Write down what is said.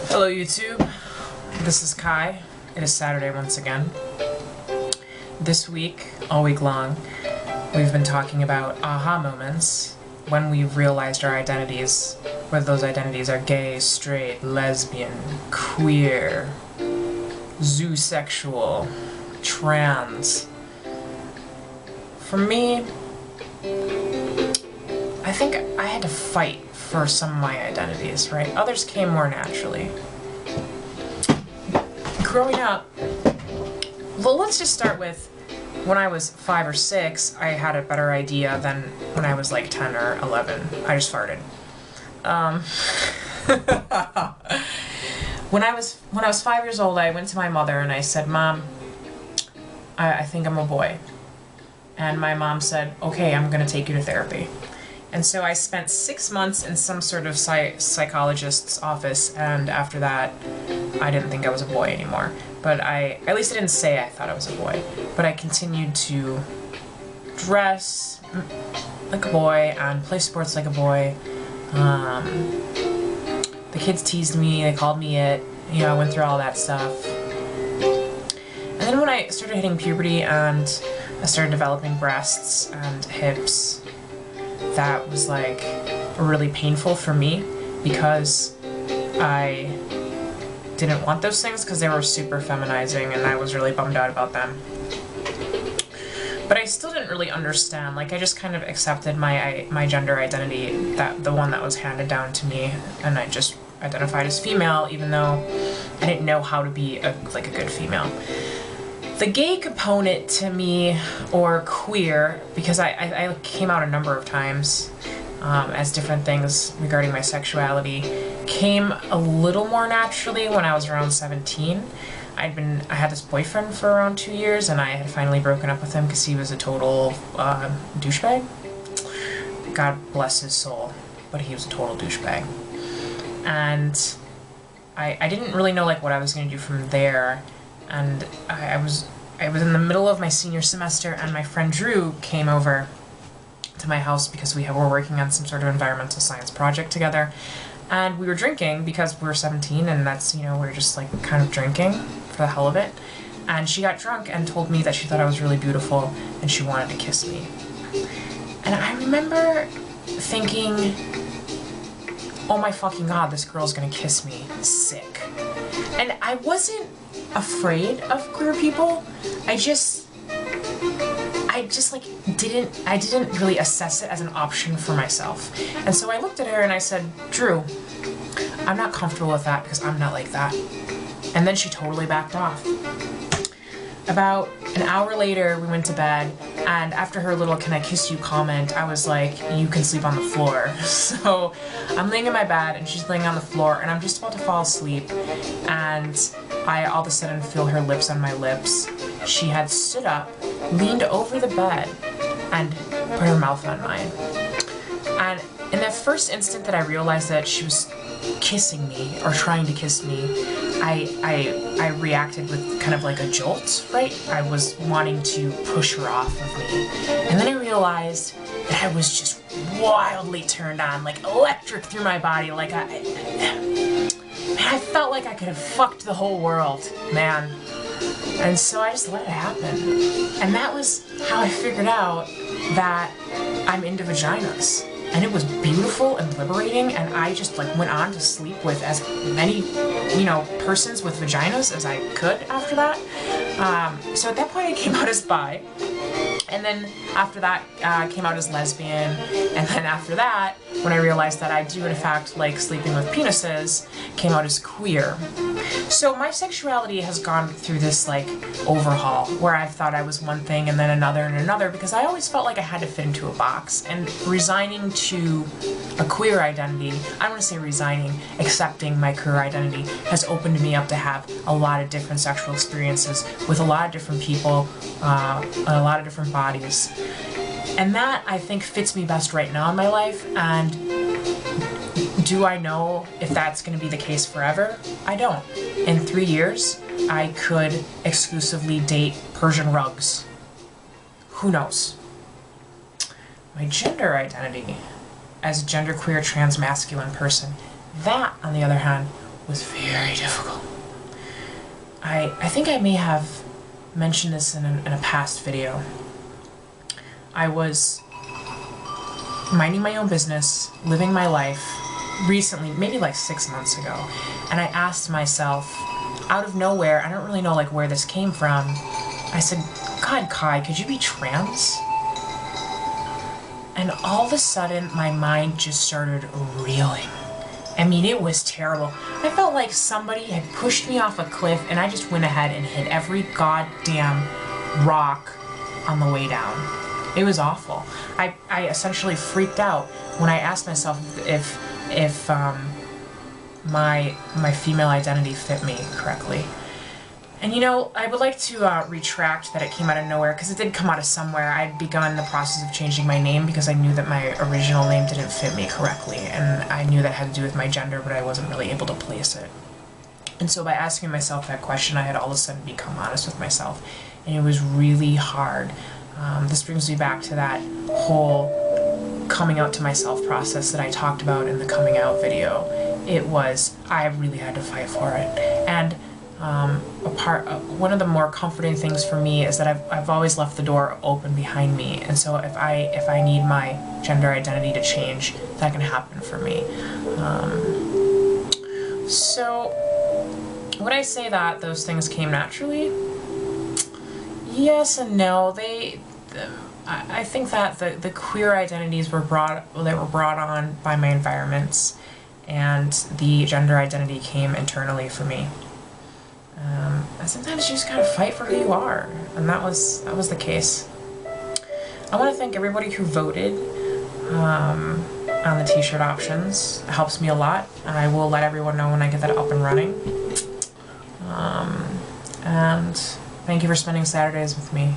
Hello YouTube, this is Kai. It is Saturday once again. This week, all week long, we've been talking about aha moments when we've realized our identities, whether those identities are gay, straight, lesbian, queer, zoosexual, trans. For me, I think I had to fight for some of my identities, right? Others came more naturally. Growing up, well, let's just start with when I was 5 or 6, I had a better idea than when I was like 10 or 11. I just farted. When I was 5 years old, I went to my mother and I said, "Mom, I think I'm a boy." And my mom said, "Okay, I'm gonna take you to therapy." And so I spent 6 months in some sort of psychologist's office, and after that, I didn't think I was a boy anymore. But at least I didn't say I thought I was a boy, but I continued to dress like a boy and play sports like a boy. The kids teased me, they called me it, you know, I went through all that stuff. And then when I started hitting puberty and I started developing breasts and hips, that was like really painful for me because I didn't want those things because they were super feminizing and I was really bummed out about them. But I still didn't really understand, like I just kind of accepted my gender identity, the one that was handed down to me, and I just identified as female even though I didn't know how to be a good female. The gay component to me, or queer, because I came out a number of times as different things regarding my sexuality, came a little more naturally when I was around 17. I had this boyfriend for around 2 years, and I had finally broken up with him because he was a total douchebag. God bless his soul, but he was a total douchebag. And I didn't really know like what I was going to do from there. And I was in the middle of my senior semester, and my friend Drew came over to my house because we were working on some sort of environmental science project together, and we were drinking because we were 17, and that's, you know, we were just like kind of drinking for the hell of it. And she got drunk and told me that she thought I was really beautiful and she wanted to kiss me. And I remember thinking, oh my fucking god, this girl's gonna kiss me. Sick. And I wasn't afraid of queer people. I just like didn't really assess it as an option for myself. And so I looked at her and I said, "Drew, I'm not comfortable with that because I'm not like that." And then she totally backed off. About an hour later, we went to bed, and after her little "can I kiss you" comment, I was like, "You can sleep on the floor." So I'm laying in my bed and she's laying on the floor, and I'm just about to fall asleep, and I all of a sudden feel her lips on my lips. She had stood up, leaned over the bed, and put her mouth on mine. And in that first instant that I realized that she was kissing me, or trying to kiss me, I reacted with kind of like a jolt, right? I was wanting to push her off of me. And then I realized that I was just wildly turned on, like electric through my body, like I felt like I could have fucked the whole world, man. And so I just let it happen. And that was how I figured out that I'm into vaginas. And it was beautiful and liberating, and I just like went on to sleep with as many, you know, persons with vaginas as I could after that. So at that point I came out as bi. And then after that, came out as lesbian, and then after that, when I realized that I do in fact like sleeping with penises, came out as queer. So my sexuality has gone through this like overhaul, where I've thought I was one thing and then another and another, because I always felt like I had to fit into a box, and resigning to a queer identity, I don't want to say resigning, accepting my queer identity has opened me up to have a lot of different sexual experiences with a lot of different people, a lot of different bodies. And that, I think, fits me best right now in my life. And do I know if that's going to be the case forever? I don't. In 3 years, I could exclusively date Persian rugs. Who knows? My gender identity as a genderqueer transmasculine person, that, on the other hand, was very difficult. I think I may have mentioned this in a past video. I was minding my own business, living my life, recently, maybe like 6 months ago, and I asked myself, out of nowhere, I don't really know like where this came from, I said, God, Kai, could you be trans? And all of a sudden, my mind just started reeling. I mean, it was terrible. I felt like somebody had pushed me off a cliff and I just went ahead and hit every goddamn rock on the way down. It was awful. I essentially freaked out when I asked myself if my female identity fit me correctly. And you know, I would like to retract that it came out of nowhere, because it did come out of somewhere. I'd begun the process of changing my name because I knew that my original name didn't fit me correctly, and I knew that had to do with my gender, but I wasn't really able to place it. And so by asking myself that question, I had all of a sudden become honest with myself, and it was really hard. This brings me back to that whole coming out to myself process that I talked about in the coming out video. I really had to fight for it. And one of the more comforting things for me is that I've always left the door open behind me, and so if I need my gender identity to change, that can happen for me. So would I say that those things came naturally? Yes and no. I think that the queer identities were brought on by my environments, and the gender identity came internally for me. And sometimes you just gotta fight for who you are, and that was the case. I want to thank everybody who voted on the t-shirt options. It helps me a lot. I will let everyone know when I get that up and running. And thank you for spending Saturdays with me.